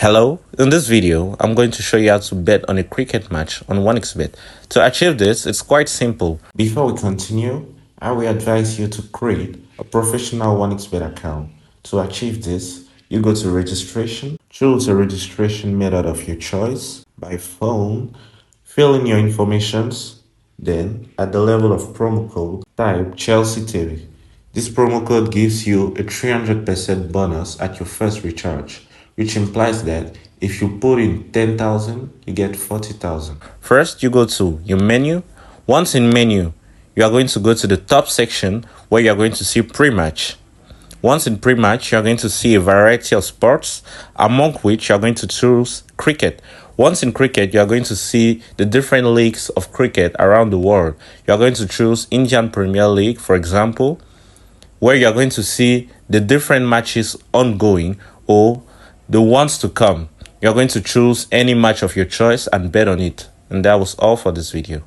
Hello, in this video, I'm going to show you how to bet on a cricket match on 1xBet. To achieve this, it's quite simple. Before we continue, I will advise you to create a professional 1xBet account. To achieve this, you go to registration, choose a registration method of your choice by phone, fill in your informations, then at the level of promo code, type Chelsea TV. This promo code gives you a 300% bonus at your first recharge, which implies that if you put in 10,000, you get 40,000. First, you go to your menu. Once in menu, you are going to go to the top section where you are going to see pre-match. Once in pre-match, you are going to see a variety of sports, among which you are going to choose cricket. Once in cricket, you are going to see the different leagues of cricket around the world. You are going to choose Indian Premier League, for example, where you are going to see the different matches ongoing or the ones to come. You are going to choose any match of your choice and bet on it. And that was all for this video.